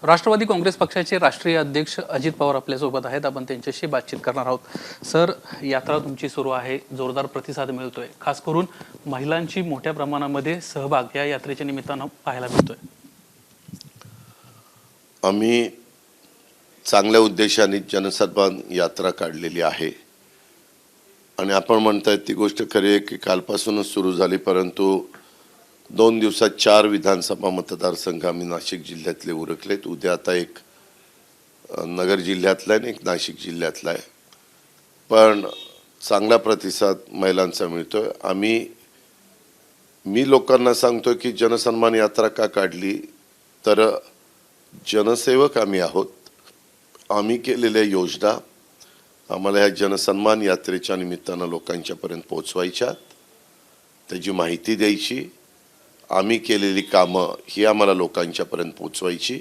राष्ट्रवादी काँग्रेस पक्षाचे राष्ट्रीय अध्यक्ष अजित पवार आपल्यासोबत आहेत. आपण त्यांच्याशी बातचीत करणार आहोत. सर, यात्रा तुमची सुरू आहे, जोरदार प्रतिसाद मिळतोय, खास करून महिलांची मोठ्या प्रमाणामध्ये सहभाग या यात्रेच्या निमित्तानं पाहायला मिळतोय. आम्ही चांगल्या उद्देशाने जनसन्मान यात्रा काढलेली आहे आणि आपण म्हणताय ती गोष्ट खरी आहे की कालपासूनच सुरू झाली, परंतु 2 दिवसात 4 विधानसभा मतदारसंघ आम्ही नाशिक जिल्ह्यातले उरकलेत. उद्या आता एक नगर जिल्ह्यातला आहे आणि एक नाशिक जिल्ह्यातला आहे, पण चांगला प्रतिसाद महिलांचा मिळतोय. मी लोकांना सांगतो की जनसन्मान यात्रा का काढली, तर जनसेवक आम्ही आहोत. आम्ही केलेल्या योजना आम्हाला ह्या जनसन्मान यात्रेच्या निमित्तानं लोकांच्यापर्यंत पोचवायच्यात, त्याची माहिती द्यायची, आम्ही केलेली कामं ही आम्हाला लोकांच्यापर्यंत पोचवायची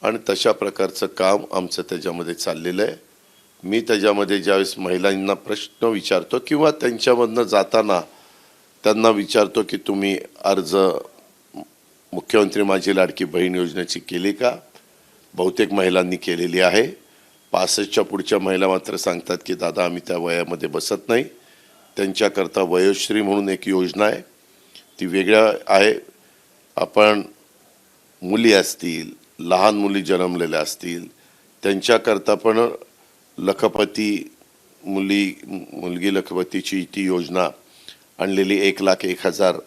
आणि तशा प्रकारचं काम आमचं त्याच्यामध्ये चाललेलं आहे. मी त्याच्यामध्ये ज्यावेळेस महिलांना प्रश्न विचारतो किंवा त्यांच्यामधनं जाताना त्यांना विचारतो की तुम्ही अर्ज मुख्यमंत्री माझी लाडकी बहीण योजनेची केली का, बहुतेक महिलांनी केलेली आहे. 65च्या पुढच्या महिला मात्र सांगतात की दादा आम्ही त्या वयामध्ये बसत नाही. त्यांच्याकरता वयोश्री म्हणून एक योजना आहे, ती वेगळ्या आहे. आपण मुली असतील, लहान मुली जन्मलेल्या असतील, त्यांच्याकरता पण लखपती मुलगी लखपतीची ती योजना आणलेली 1,01,000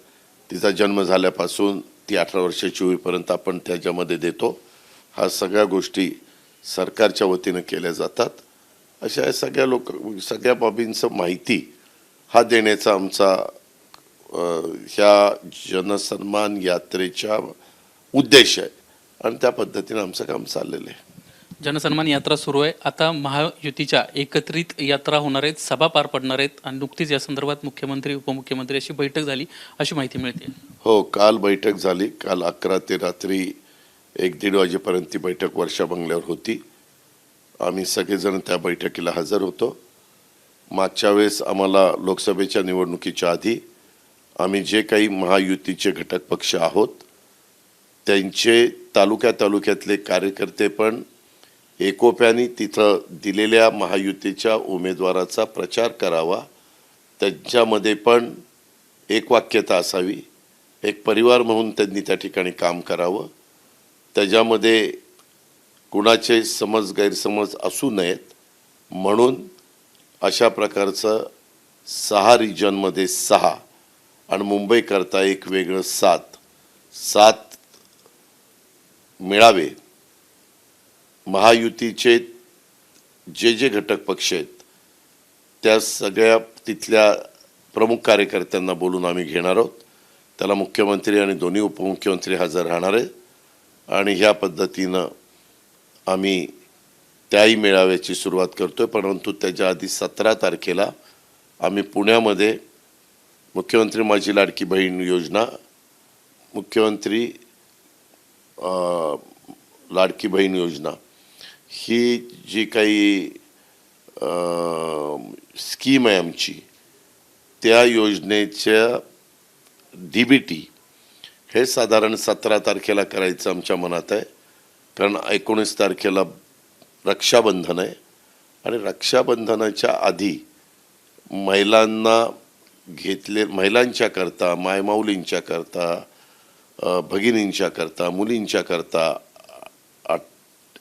तिचा जन्म झाल्यापासून ती 18 वर्षाची होईपर्यंत आपण त्याच्यामध्ये देतो. हा सगळ्या गोष्टी सरकारच्या वतीनं केल्या जातात. अशा सगळ्या बाबींचं माहिती हा देण्याचा आमचा ह्या जनसन्मान यात्रेचा उद्देश आहे आणि त्या पद्धतीने आमचं काम चाललेलं आहे. जनसन्मान यात्रा सुरू आहे. आता महायुतीच्या एकत्रित यात्रा होणार आहेत, सभा पार पडणार आहेत आणि नुकतीच या संदर्भात मुख्यमंत्री उपमुख्यमंत्री अशी बैठक झाली अशी माहिती मिळते. हो, काल बैठक झाली. काल 11 ते रात्री 1-1:30 वाजेपर्यंत ती बैठक वर्षा बंगल्यावर होती. आम्ही सगळेजण त्या बैठकीला हजर होतो. मागच्या वेळेस आम्हाला लोकसभेच्या निवडणुकीच्या आधी आम्ही जे काही महायुतीचे घटक पक्ष आहोत त्यांचे तालुक्यातले कार्यकर्ते पण एकोप्याने तिथं दिलेल्या महायुतीच्या उमेदवाराचा प्रचार करावा, त्यांच्यामध्ये पण एकवाक्यता असावी, एक परिवार म्हणून त्यांनी त्या ठिकाणी काम करावं, त्याच्यामध्ये कुणाचे गैरसमज असू नयेत म्हणून अशा प्रकारचं 6 रिजनमध्ये 6 आणि मुंबईकरता एक वेगळं 7 मेळावे महायुतीचे जे घटक पक्ष आहेत त्या सगळ्या तिथल्या प्रमुख कार्यकर्त्यांना बोलून आम्ही घेणार आहोत. त्याला मुख्यमंत्री आणि दोन्ही उपमुख्यमंत्री हजर राहणार आहेत आणि ह्या पद्धतीनं आम्ही त्याही मेळाव्याची सुरुवात करतोय. परंतु त्याच्या आधी 17 तारखेला आम्ही पुण्यामध्ये मुख्यमंत्री माझी लाडकी बहीण योजना, मुख्यमंत्री लाडकी बहीण योजना ही जी काही स्कीम आहे आमची, त्या योजनेच्या DBT हे साधारण 17 तारखेला करायचं आमच्या मनात आहे. कारण 19 तारखेला रक्षाबंधन आहे आणि रक्षाबंधनाच्या आधी महिलांच्या करता, मायमाऊलींच्या करता, भगिनींच्या करता, मुलींच्या करता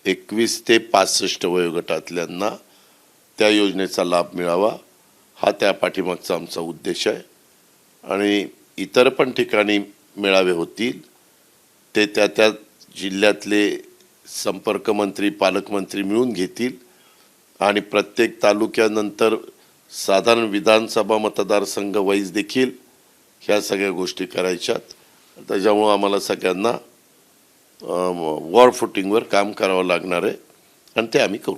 21 ते 65 वयोगटातल्यांना त्या योजनेचा लाभ मिळावा, हा त्या पाठीमागचा आमचा उद्देश आहे. आणि इतर पण ठिकाणी मेळावे होतील, ते त्या जिल्ह्यातले संपर्कमंत्री पालकमंत्री मिळून घेतील आणि प्रत्येक तालुक्यानंतर साधारण विधानसभा मतदारसंघ वाईज देखील ह्या सगळ्या गोष्टी करायच्यात. त्याच्यामुळं आम्हाला सगळ्यांना वॉर फुटिंगवर काम करावं लागणार आहे आणि ते आम्ही करू.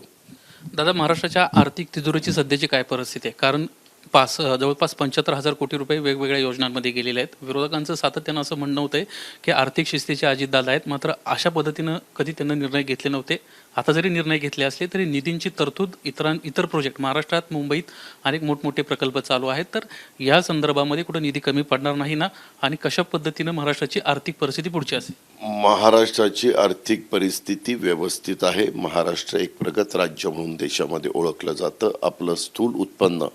दादा, महाराष्ट्राच्या आर्थिक तिजोरीची सध्याची काय परिस्थिती आहे? कारण जवळपास 75,000 कोटी रुपये वेगवेगळ्या योजनांमध्ये गेलेले आहेत. विरोधकांचं सातत्यानं असं म्हणणं होतंय की आर्थिक शिस्तीचे अजितदादा आहेत, मात्र अशा पद्धतीनं कधी त्यांना निर्णय घेतले नव्हते. आता जरी निर्णय घेतले असले तरी निधींची तरतूद इतर प्रोजेक्ट महाराष्ट्रात मुंबईत अनेक मोठमोठे प्रकल्प चालू आहेत. तर या संदर्भामध्ये कुठं निधी कमी पडणार नाही ना, आणि कशा पद्धतीनं महाराष्ट्राची आर्थिक परिस्थिती पुढची असेल? महाराष्ट्राची आर्थिक परिस्थिती व्यवस्थित आहे. महाराष्ट्र एक प्रगत राज्य म्हणून देशामध्ये ओळखलं जातं. आपलं स्थूल उत्पन्न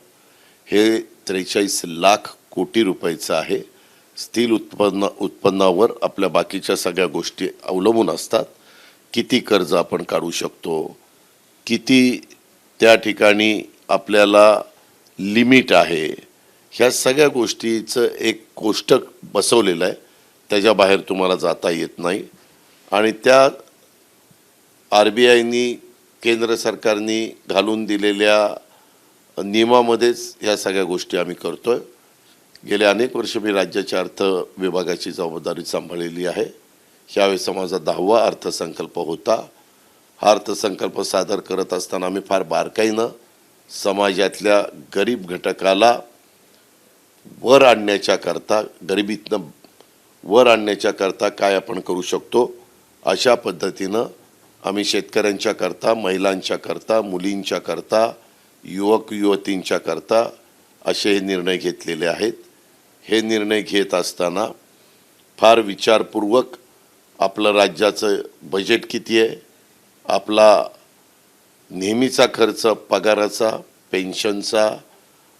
हे 43 लाख कोटी रुपयाचं आहे. स्थिर उत्पन्नावर आपल्या बाकीच्या सगळ्या गोष्टी अवलंबून असतात. किती कर्ज आपण काढू शकतो, किती त्या ठिकाणी आपल्याला लिमिट आहे, ह्या सगळ्या गोष्टीचं एक कोष्टक बसवलेलं आहे. त्याच्या बाहेर तुम्हाला जाता येत नाही. आणि त्या RBIनी केंद्र सरकारने घालून दिलेल्या नियमामध्येच ह्या सगळ्या गोष्टी आम्ही करतोय. गेले अनेक वर्ष मी राज्याच्या अर्थ विभागाची जबाबदारी सांभाळलेली आहे. यावेळेस माझा 10वा अर्थसंकल्प होता. हा अर्थसंकल्प सादर करत असताना आम्ही फार बारकाईनं समाजातल्या गरीब घटकाला वर आणण्याच्या करता, गरिबीतनं वर आणण्याच्या करता काय आपण करू शकतो अशा पद्धतीनं आम्ही शेतकऱ्यांच्या करता, महिलांच्या करता, मुलींच्या करता, युवक युवतींच्या करता असे हे निर्णय घेतलेले आहेत. हे निर्णय घेत असताना फार विचारपूर्वक आपलं राज्याचं बजेट किती आहे, आपला नेहमीचा खर्च पगाराचा, पेन्शनचा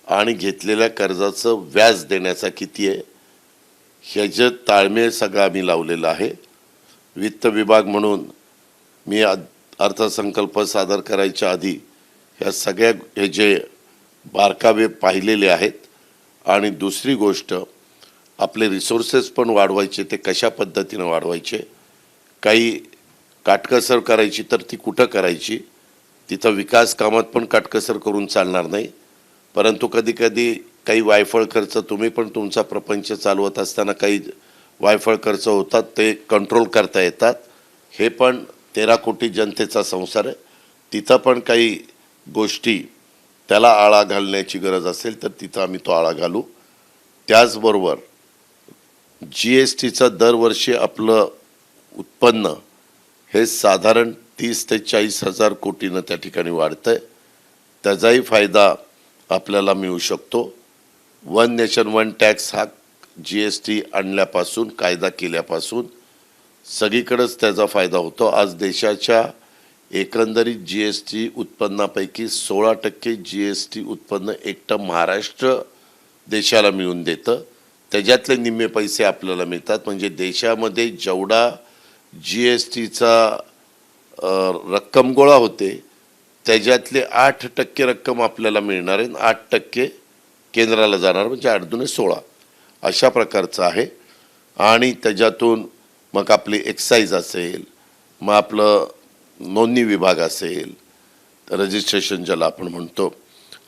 आणि घेतलेल्या कर्जाचं व्याज देण्याचा किती आहे, ह्याचं ताळमेळ सगळं आम्ही लावलेलं आहे. वित्त विभाग म्हणून मी अर्थसंकल्प सादर करायच्या आधी ह्या सगळ्या हे जे बारकावे पाहिलेले आहेत. आणि दुसरी गोष्ट, आपले रिसोर्सेस पण वाढवायचे, ते कशा पद्धतीनं वाढवायचे, काही काटकसर करायची तर ती कुठं करायची, तिथं विकास कामात पण काटकसर करून चालणार नाही. परंतु कधी कधी काही वायफळ खर्च, तुम्ही पण तुमचा प्रपंच चालवत असताना काही वायफळ खर्च होतात, ते कंट्रोल करता येतात. हे पण 13 कोटी जनतेचा संसार आहे. तिथं पण काही गोष्टी त्याला आळा घालण्याची गरज असेल तर तिथं आम्ही तो आळा घालू. त्याचबरोबर GSTचं दरवर्षी आपलं उत्पन्न हे साधारण 30 ते 40 हजार कोटीनं त्या ठिकाणी वाढतंय. त्याचाही फायदा आपल्याला मिळू शकतो. वन नेशन वन टॅक्स हा GST आणल्यापासून, कायदा केल्यापासून सगळीकडेच त्याचा फायदा होतो. आज देशाच्या एकंदरीत GST उत्पन्नापैकी 16% GST उत्पन्न एकटं महाराष्ट्र देशाला मिळून देतं. त्याच्यातले निम्मे पैसे आपल्याला मिळतात. म्हणजे देशामध्ये जेवढा GSTचा रक्कम गोळा होते त्याच्यातले 8% रक्कम आपल्याला मिळणार आहे, 8% केंद्राला जाणार, म्हणजे 8 दुणे 16 अशा प्रकारचं आहे. आणि त्याच्यातून मग आपली एक्साईज असेल, मग आपलं नोंदणी विभाग असेल, रजिस्ट्रेशन ज्याला आपण म्हणतो,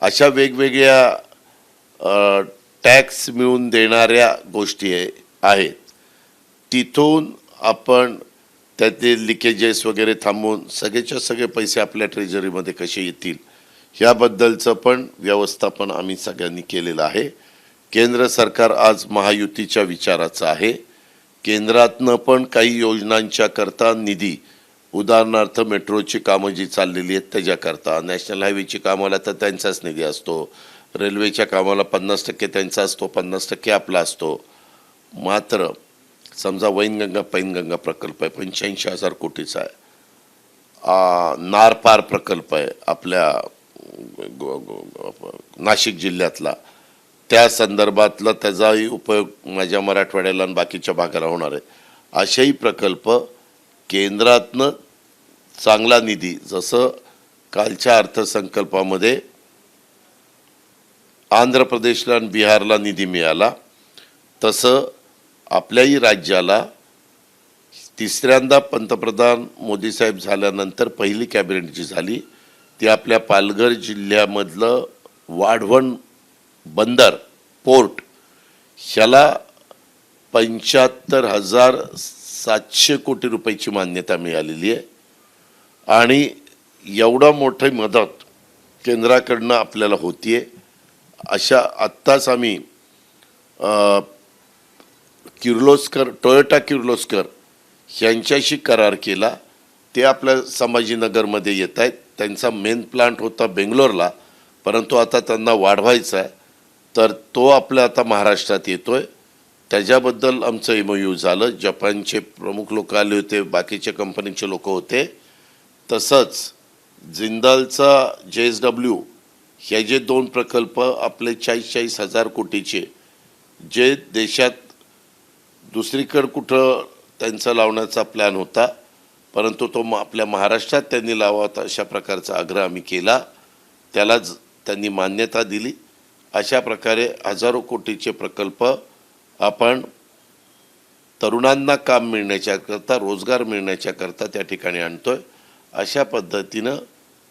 अशा वेगवेगळ्या टॅक्स मिळून देणाऱ्या गोष्टी आहेत. तिथून आपण त्यातले लिकेजेस वगैरे थांबवून सगळेच्या सगळे पैसे आपल्या ट्रेजरीमध्ये कसे येतील ह्याबद्दलचं पण व्यवस्थापन आम्ही सगळ्यांनी केलेलं आहे. केंद्र सरकार आज महायुतीच्या विचाराचं आहे. केंद्रातनं पण काही योजनांच्या करता निधी, उदाहरणार्थ मेट्रोची कामं जी चाललेली आहेत त्याच्याकरता, नॅशनल हायवेची कामाला तर त्यांचाच निधी असतो, रेल्वेच्या कामाला 50% त्यांचा असतो, 50% आपला असतो. मात्र समजा वैनगंगा पैनगंगा प्रकल्प आहे, 85,000 कोटीचा आहे. नारपार प्रकल्प आहे आपल्या नाशिक जिल्ह्यातला, त्या संदर्भातला त्याचाही उपयोग माझ्या मराठवाड्याला आणि बाकीच्या भागाला होणार आहे. असेही प्रकल्प केंद्रातनं चांगला निधी, जसं कालच्या अर्थसंकल्पामध्ये आंध्र प्रदेशला आणि बिहारला निधी मिळाला, तसं आपल्याही राज्याला तिसऱ्यांदा पंतप्रधान मोदी साहेब झाल्यानंतर पहिली कॅबिनेट जी झाली ती आपल्या पालघर जिल्ह्यामधलं वाढवण बंदर पोर्ट ह्याला 75,700 कोटी रुपयाची मान्यता मिळालेली आहे. आणि एवढा मोठी मदत केंद्राकडनं आपल्याला होतीये. अशा आत्ताच आम्ही किर्लोस्कर टोयोटा किर्लोस्कर यांच्याशी करार केला. ते आपल्या संभाजीनगरमध्ये येत आहेत. त्यांचा मेन प्लांट होता बेंगलोरला, परंतु आता त्यांना वाढवायचा आहे, तर तो आपल्या आता महाराष्ट्रात येतोय. त्याच्याबद्दल आमचं MOU झालं. जपानचे प्रमुख लोक आले होते, बाकीच्या कंपनीचे लोक होते. तसंच जिंदालचा JSW हे जे 2 प्रकल्प आपले 40,000 कोटीचे, जे देशात दुसरीकडे कुठं त्यांचा लावण्याचा प्लॅन होता, परंतु तो आपल्या महाराष्ट्रात त्यांनी लावावा अशा प्रकारचा आग्रह आम्ही केला. त्यालाच त्यांनी मान्यता दिली. अशा प्रकारे हजारो कोटीचे प्रकल्प आपण तरुणांना काम मिळण्याच्या करता, रोजगार मिळण्याच्या करता त्या ठिकाणी आणतोय. अशा पद्धतीनं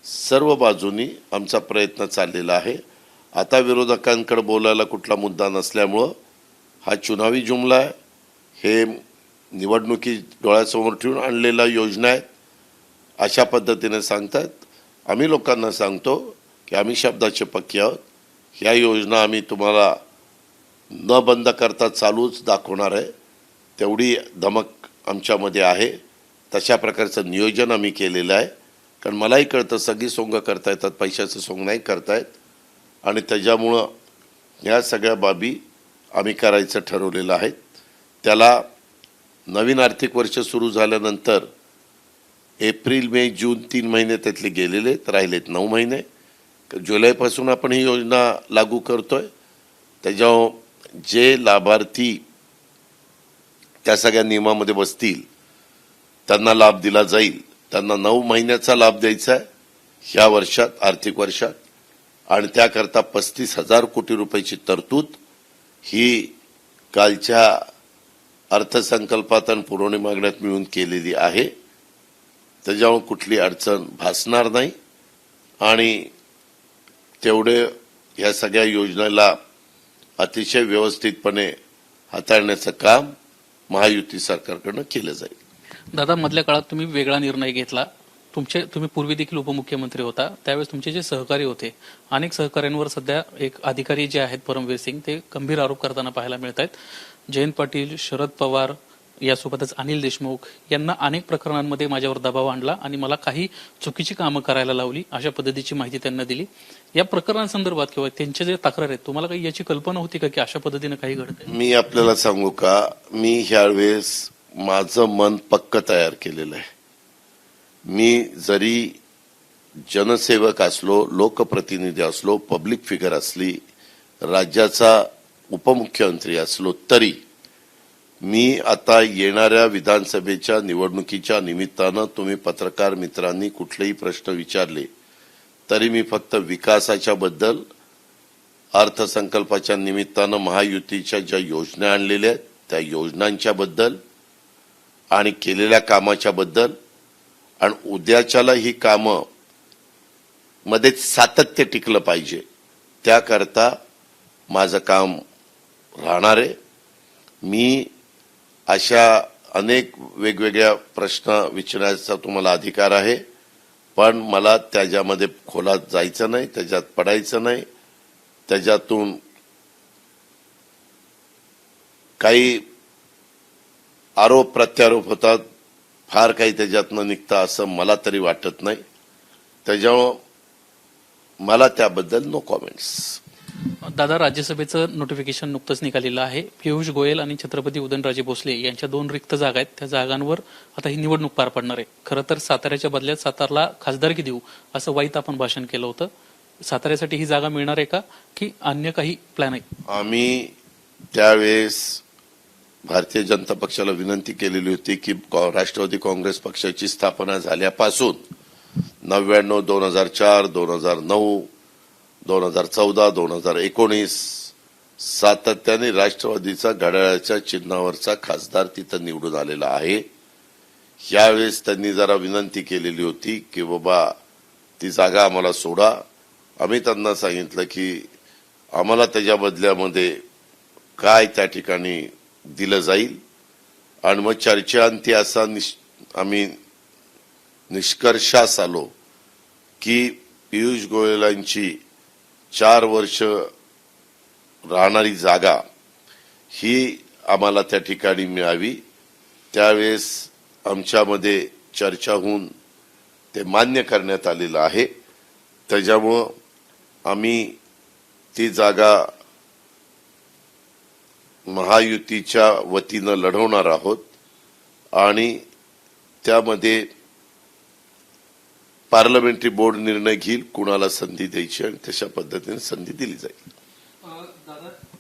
सर्व बाजूनी आमचा प्रयत्न चाललेला आहे. आता विरोधकांकडे बोलायला कुठला मुद्दा नसल्यामुळं हा चुनावी जुमला आहे. हे निवडणुकी डोळ्यासमोर ठेवून आणलेल्या योजना आहेत अशा पद्धतीने सांगतात. आम्ही लोकांना सांगतो की आम्ही शब्दाचे पक्के आहोत. ह्या योजना आम्ही तुम्हाला न बंद करता चालूच दाखवणार आहे. तेवढी धमक आमच्यामध्ये आहे. तशा प्रकारचं नियोजन आम्ही केलेलं आहे. कारण मलाही कळतं सगळी सोंग करता येतात, पैशाचं सोंग नाही करतायत. आणि त्याच्यामुळं ह्या सगळ्या बाबी आम्ही करायचं ठरवलेलं आहे. त्याला नवीन आर्थिक वर्ष सुरू झाल्यानंतर एप्रिल, मे, जून 3 महिने त्यातले गेलेले, तर राहिलेत 9 महिने. जुलैपासून आपण ही योजना लागू करतोय. त्याच्यावर जे लाभार्थी त्या सगळ्या नियमामध्ये बसतील त्यांना लाभ दिला जाईल. त्यांना 9 महिन्याचा लाभ द्यायचा आहे ह्या वर्षात, आर्थिक वर्षात. आणि त्याकरता 35,000 कोटी रुपयाची तरतूद ही कालच्या अर्थसंकल्पात आणि पुरवणी मागण्यात मिळून केलेली आहे. त्याच्यामुळे कुठली अडचण भासणार नाही. आणि तेवढे ह्या सगळ्या योजनेला अतिशय व्यवस्थितपणे हाताळण्याचं काम महायुती सरकारकडनं केलं जाईल. दादा, मधल्या काळात तुम्ही वेगळा निर्णय घेतला. तुम्ही पूर्वी देखील उपमुख्यमंत्री होता. त्यावेळेस तुमचे जे सहकारी होते, अनेक सहकाऱ्यांवर सध्या एक अधिकारी जे आहेत परमवीर सिंग, ते गंभीर आरोप करताना पाहायला मिळत आहेत. जयंत पाटील, शरद पवार, यासोबतच अनिल देशमुख यांना अनेक प्रकरणांमध्ये माझ्यावर दबाव आणला आणि मला काही चुकीची कामं करायला लावली, अशा पद्धतीची माहिती त्यांना दिली. या प्रकरणांसंदर्भात किंवा त्यांचे जे तक्रार आहेत, तुम्हाला काही याची कल्पना होती का की अशा पद्धतीने काही घडतंय? मी आपल्याला सांगू का, मी ह्यावेळेस माझं मन पक्क तयार केलेलं आहे. मी जरी जनसेवक असलो, लोकप्रतिनिधी असलो, पब्लिक फिगर असली, राज्याचा उपमुख्यमंत्री असलो, तरी मी आता येणाऱ्या विधानसभेच्या निवडणुकीच्या निमित्तानं तुम्ही पत्रकार मित्रांनी कुठलेही प्रश्न विचारले तरी मी फक्त विकासाच्या बद्दल, अर्थसंकल्पाच्या निमित्तानं महायुतीच्या ज्या योजना आणलेल्या आहेत त्या योजनांच्या बद्दल आणि केलेल्या कामाच्या बद्दल, आणि उद्याच्याला ही कामं मध्ये सातत्य टिकलं पाहिजे त्याकरता माझं काम राहणार आहे. मी अशा अनेक वेगवेगळ्या प्रश्न विचारण्याचा तुम्हाला अधिकार आहे, पण मला त्याच्यामध्ये खोलात जायचं नाही, त्याच्यात पडायचं नाही. त्याच्यातून काही आरोप प्रत्यारोप होतात, फार काही त्याच्यातनं निघतं असं मला तरी वाटत नाही. त्याच्यामुळं मला त्याबद्दल नो कॉमेंट्स. दादा, राज्यसभेचं नोटिफिकेशन नुकतंच निघालेलं आहे. पियुष गोयल आणि छत्रपती उदयनराजे भोसले यांच्या 2 रिक्त जागा आहेत. त्या जागांवर आता ही निवडणूक पार पडणार आहे. खरं तर साताऱ्याच्या बदल्यात सातारला खासदारकी देऊ असं वाईट आपण भाषण केलं होतं. साताऱ्यासाठी ही जागा मिळणार आहे का की अन्य काही प्लॅन आहे? आम्ही त्यावेळेस भारतीय जनता पक्षाला विनंती केलेली होती की राष्ट्रवादी काँग्रेस पक्षाची स्थापना झाल्यापासून 99, 2004, 2009, 2014, 2019 सातत्याने राष्ट्रवादीचा घड्याळाच्या चिन्हावरचा खासदार तिथं निवडून आलेला आहे. यावेळेस त्यांनी जरा विनंती केलेली होती की बाबा ती जागा आम्हाला सोडा. आम्ही त्यांना सांगितलं की आम्हाला त्याच्या बदल्यामध्ये काय त्या ठिकाणी दिलं जाईल. आणि मग चर्चेअंती असा आम्ही निष्कर्षास आलो की पियुष गोयलांची 4 वर्ष राहणारी जागा ही आम्हाला त्या ठिकाणी मिळावी, त्यावेळेस आमच्यामध्ये चर्चा होऊन ते मान्य करण्यात आलेलं आहे. त्याच्यामुळं आम्ही ती जागा महायुतीच्या वतीनं लढवणार आहोत आणि त्यामध्ये पार्लमेंटरी बोर्ड निर्णय घेईल कुणाला संधी द्यायची आणि तशा पद्धतीने संधी दिली जाईल.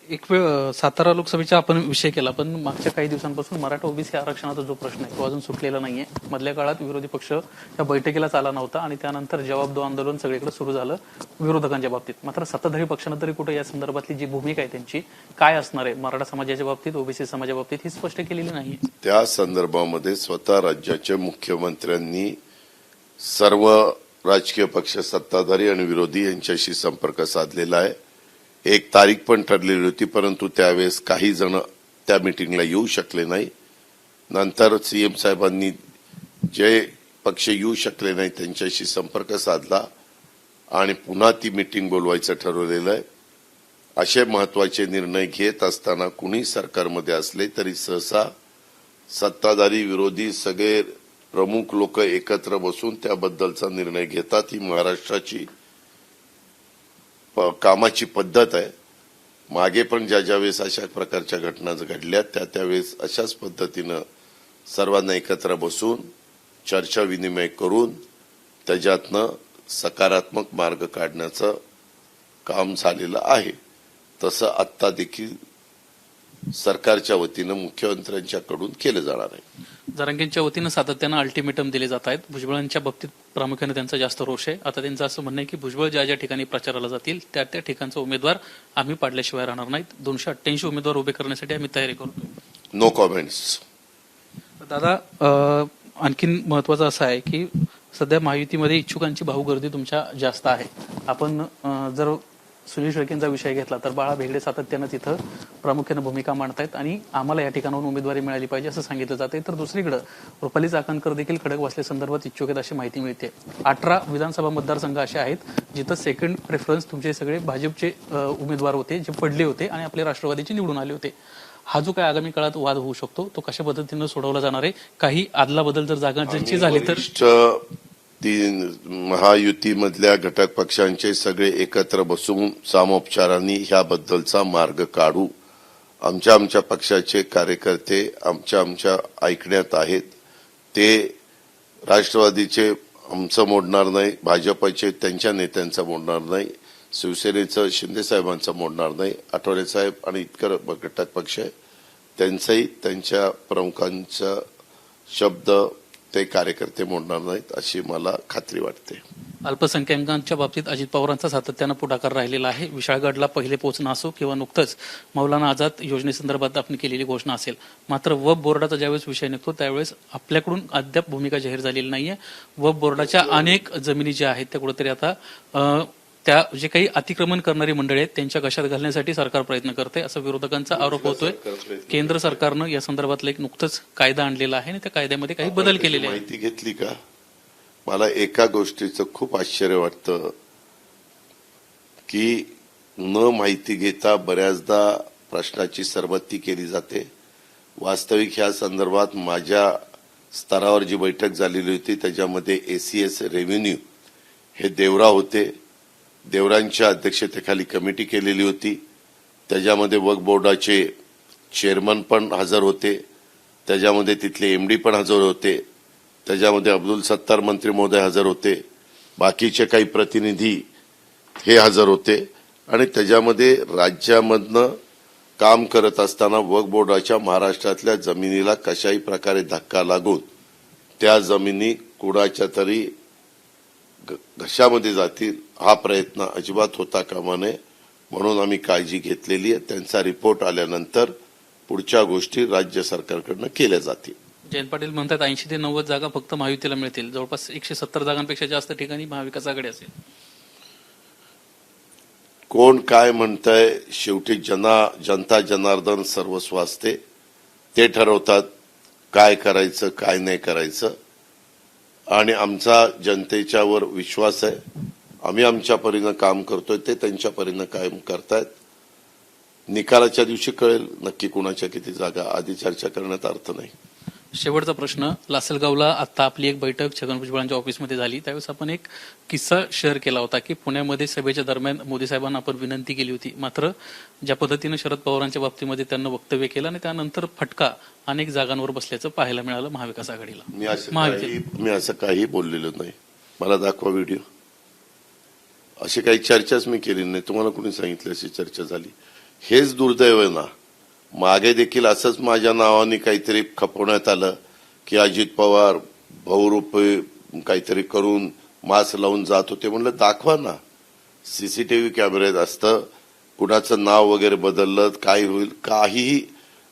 एक वेळ सातारा लोकसभेचा आपण विषय केला, पण मागच्या काही दिवसांपासून मराठा ओबीसी आरक्षणाचा जो प्रश्न आहे तो अजून सुटलेला नाहीये. मधल्या काळात विरोधी पक्ष या बैठकीलाच आला नव्हता आणि त्यानंतर जवाब दो आंदोलन सगळीकडे सुरू झालं विरोधकांच्या बाबतीत. मात्र सत्ताधारी पक्षानं तरी कुठे या संदर्भातली जी भूमिका आहे त्यांची काय असणार आहे मराठा समाजाच्या बाबतीत, ओबीसी समाजाच्या बाबतीत ही स्पष्ट केलेली नाही. त्या संदर्भामध्ये स्वतः राज्याच्या मुख्यमंत्र्यांनी सर्व राजकीय पक्ष सत्ताधारी आणि विरोधी यांच्याशी संपर्क साधलेला आहे. एक तारीख पण ठरलेली होती, परंतु त्यावेळेस काही जण त्या मीटिंगला येऊ शकले नाही. नंतर सीएम साहेबांनी जे पक्ष येऊ शकले नाही त्यांच्याशी संपर्क साधला आणि पुन्हा ती मीटिंग बोलवायचं ठरवलेलं आहे. असे महत्वाचे निर्णय घेत असताना कुणी सरकारमध्ये असले तरी सहसा सत्ताधारी विरोधी सगळे प्रमुख लोक एकत्र बसून त्याबद्दलचा निर्णय घेतात. ही महाराष्ट्राची कामाची पद्धत आहे. मागे पण ज्या वेळेस अशा प्रकारच्या घटना घडल्या त्यावेळेस अशाच पद्धतीनं सर्वांना एकत्र बसून चर्चा विनिमय करून त्याच्यातनं सकारात्मक मार्ग काढण्याचं काम झालेलं आहे. तसं आत्ता देखील सरकारच्या वतीनं मुख्यमंत्र्यांच्याकडून केलं जाणार आहे. जरांगेंच्या वतीनं सातत्यानं अल्टिमेटम दिले जात आहेत. भुजबळांच्या बाबतीत प्रामुख्याने त्यांचा जास्त रोष आहे. आता त्यांचं असं म्हणणं आहे की भुजबळ ज्या ठिकाणी प्रचाराला जातील त्या ठिकाणचा उमेदवार आम्ही पाडल्याशिवाय राहणार नाहीत. 288 उमेदवार उभे करण्यासाठी आम्ही तयारी करतो. No comments. दादा, आणखीन महत्वाचं असं आहे की सध्या महायुतीमध्ये इच्छुकांची भाऊगर्दी तुमच्या जास्त आहे. आपण जर सुनील शेळकेंचा विषय घेतला तर बाळा भेगडे सातत्यानं तिथं प्रामुख्यानं भूमिका मांडतायत आणि आम्हाला या ठिकाणाहून उमेदवारी मिळाली पाहिजे असं सांगितलं जाते. तर दुसरीकडे रुपाली चाकणकर देखील खडकवासले संदर्भात इच्छुक आहेत अशी माहिती मिळते. 18 विधानसभा मतदारसंघ असे आहेत जिथं सेकंड प्रेफरन्स तुमचे सगळे भाजपचे उमेदवार होते जे पडले होते आणि आपले राष्ट्रवादीचे निवडून आले होते. हा जो काय आगामी काळात वाद होऊ शकतो तो कशा पद्धतीनं सोडवला जाणार आहे? काही आदला बदल जर जागांची झाली तर महायुतीमधल्या घटक पक्षांचे सगळे एकत्र बसून सामोपचारांनी ह्याबद्दलचा मार्ग काढू. आमच्या पक्षाचे कार्यकर्ते आमच्या ऐकण्यात आहेत. ते राष्ट्रवादीचे आमचं मोडणार नाही, भाजपचे त्यांच्या नेत्यांचं मोडणार नाही, शिवसेनेचं शिंदे साहेबांचं मोडणार नाही. आठवले साहेब आणि इतकर घटक पक्ष आहे त्यांचंही त्यांच्या प्रमुखांचा शब्द ते कार्यकर्ते मोडणार नाहीत अशी मला खात्री वाटते. अल्पसंख्याकांच्या बाबतीत अजित पवारांचा सातत्यानं पुढाकार राहिलेला आहे. विशाळगडला पहिले पोहोचणं असो किंवा नुकतंच मौलाना आझाद योजनेसंदर्भात आपण केलेली घोषणा असेल. मात्र वक्फ बोर्डाचा ज्यावेळेस विषय निघतो त्यावेळेस आपल्याकडून अद्याप भूमिका जाहीर झालेली नाहीये. वक्फ बोर्डाच्या अनेक जमिनी ज्या आहेत त्या कुठेतरी आता त्या जे काही अतिक्रमण करणारी मंडळी आहेत त्यांच्या घशात घालण्यासाठी सरकार प्रयत्न करते असा विरोधकांचा आरोप होतोय. केंद्र सरकारनं या संदर्भातलं एक नुकतंच कायदा आणलेला आहे आणि त्या कायद्यामध्ये काही बदल केलेले आहेत. माहिती घेतली का? मला एका गोष्टीचं खूप आश्चर्य वाटतं की न माहिती घेता बऱ्याचदा प्रश्नाची सरबत्ती केली जाते. वास्तविक ह्या संदर्भात माझ्या स्तरावर जी बैठक झालेली होती त्याच्यामध्ये एसीएस रेव्हेन्यू हे देवरा होते. देवरांच्या अध्यक्षतेखाली कमिटी केलेली होती. त्याच्यामध्ये वक्फ बोर्डाचे चेअरमन पण हजर होते, त्याच्यामध्ये तिथले एमडी पण हजर होते, त्याच्यामध्ये अब्दुल सत्तार मंत्री महोदय हजर होते, बाकीचे काही प्रतिनिधी हे हजर होते आणि त्याच्यामध्ये राज्यामधनं काम करत असताना वक्फ बोर्डाच्या महाराष्ट्रातल्या जमिनीला कशाही प्रकारे धक्का लागून त्या जमिनी कुणाच्या तरी घशामध्ये जातील हा प्रयत्न अजिबात होता कामा नये म्हणून आम्ही काळजी घेतलेली आहे. त्यांचा रिपोर्ट आल्यानंतर पुढच्या गोष्टी राज्य सरकारकडनं केल्या जातील. जयंत पाटील म्हणतात 80 ते 90 जागा फक्त महायुतीला मिळतील. जवळपास 170 जागांपेक्षा जास्त ठिकाणी महाविकास आघाडी असेल. कोण काय म्हणतंय शेवटी जनता जनार्दन सर्वस्व असते. ते ठरवतात काय करायचं काय नाही करायचं आणि आमचा जनतेच्यावर विश्वास आहे. आम्ही आमच्या परीनं काम करतोय, ते त्यांच्या परीनं काम करतायत. निकालाच्या दिवशी कळेल नक्की कुणाच्या किती जागा. आधी चर्चा करण्यात अर्थ नाही. शेवटचा प्रश्न, लासलगावला आता आपली एक बैठक छगन भुजबळांच्या ऑफिसमध्ये झाली. त्यावेळेस आपण एक किस्सा शेअर केला होता की पुण्यामध्ये सभेच्या दरम्यान मोदी साहेबांना आपण विनंती केली होती, मात्र ज्या पद्धतीनं शरद पवारांच्या बाबतीमध्ये त्यांना वक्तव्य केलं आणि त्यानंतर फटका अनेक जागांवर बसल्याचं पाहायला मिळालं महाविकास आघाडीला. मी असं काही बोललेलो नाही. मला दाखवा व्हिडिओ. अशी काही चर्चाच मी केली नाही. तुम्हाला कोणी सांगितलं अशी चर्चा झाली? हेच दुर्दैव आहे ना. मागे देखील असंच माझ्या नावाने काहीतरी खपवण्यात आलं की अजित पवार बहुरूपे काहीतरी करून मास्क लावून जात होते. म्हणलं दाखवा ना. सीसीटीव्ही कॅमेऱ्यात असतं. कुणाचं नाव वगैरे बदललं काय होईल काहीही.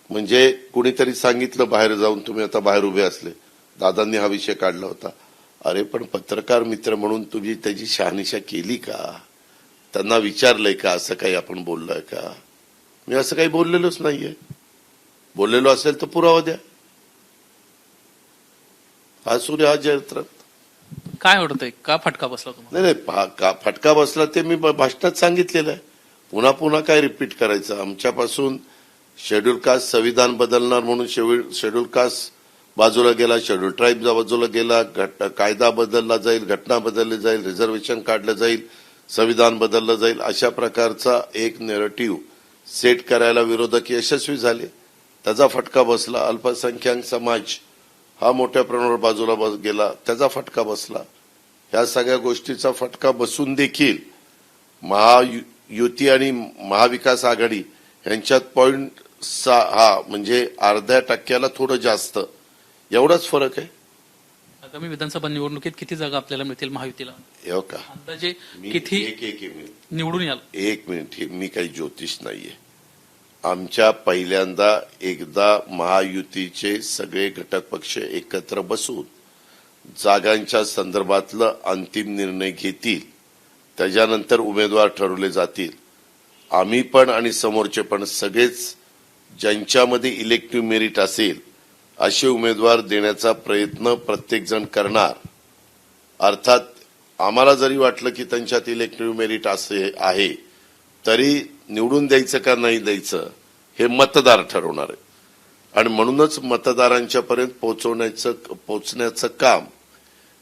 म्हणजे कुणीतरी सांगितलं बाहेर जाऊन, तुम्ही आता बाहेर उभे असले, दादांनी हा विषय काढला होता. अरे पण पत्रकार मित्र म्हणून तुम्ही त्याची शहानिशा केली का? त्यांना विचारलंय का असं काही आपण बोललोय का? मी असं काही बोललेलोच नाहीये. बोललेलो असेल तर पुरावा द्या. हा सूर्य हा जयत्रथ. काय वाटतंय, का फटका बसला तुम्हाला? नाही फटका बसला ते मी भाषणात सांगितलेलं आहे. पुन्हा पुन्हा काय रिपीट करायचं? आमच्यापासून शेड्यूल कास्ट संविधान बदलणार म्हणून शेड्यूल कास्ट बाजूला गेला, शेड्यूल ट्राईब बाजूला गेला, कायदा बदलला जाईल, घटना बदलली जाईल, रिझर्वेशन काढलं जाईल, संविधान बदललं जाईल, अशा प्रकारचा एक नेरेटिव्ह सेट करायला विरोधक यशस्वी झाले. त्याचा फटका बसला. अल्पसंख्याक समाज हा मोठ्या प्रमाणावर बाजूला गेला, त्याचा फटका बसला. ह्या सगळ्या गोष्टीचा फटका बसून देखील महायुती आणि महाविकास आघाडी यांच्यात 0.6 म्हणजे अर्ध्या टक्क्याला थोडं जास्त, एवढाच फरक आहे. आगामी विधानसभा निवडणुकीत किती जागा आपल्याला मिळतील महायुतीला? हो का? अंदाजे मी किती एक मिनिट निवडून याल? एक मिनिट. मी काही ज्योतिष नाहीये. आमच्या पहिल्यांदा एकदा महायुतीचे सगळे घटक पक्ष एकत्र बसून जागांच्या संदर्भातलं अंतिम निर्णय घेतील. त्याच्यानंतर उमेदवार ठरवले जातील. आम्ही पण आणि समोरचे पण सगळेच ज्यांच्यामध्ये इलेक्टिव्ह मेरिट असेल असे उमेदवार देण्याचा प्रयत्न प्रत्येक जण करणार. अर्थात आम्हाला जरी वाटलं की त्यांच्यात इलेक्टिव्ह मेरिट असे आहे तरी निवडून द्यायचं का नाही द्यायचं हे मतदार ठरवणार आहे. आणि म्हणूनच मतदारांच्या पर्यंत पोहोचण्याचं काम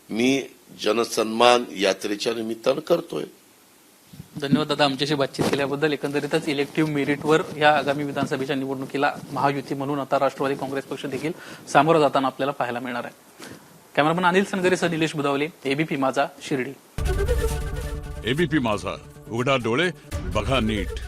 मी जनसन्मान यात्रेच्या निमित्तानं करतोय. धन्यवाद दादा आमच्याशी बातचीत केल्याबद्दल. एकंदरीतच इलेक्टिव्ह मेरिटवर या आगामी विधानसभेच्या निवडणुकीला महायुती म्हणून आता राष्ट्रवादी काँग्रेस पक्ष देखील सामोरं जाताना आपल्याला पाहायला मिळणार आहे. कॅमेरामन अनिल सनगरेसह निलेश बुधावले, एबीपी माझा, शिर्डी. एबीपी माझा, उघडा डोळे बघा नीट.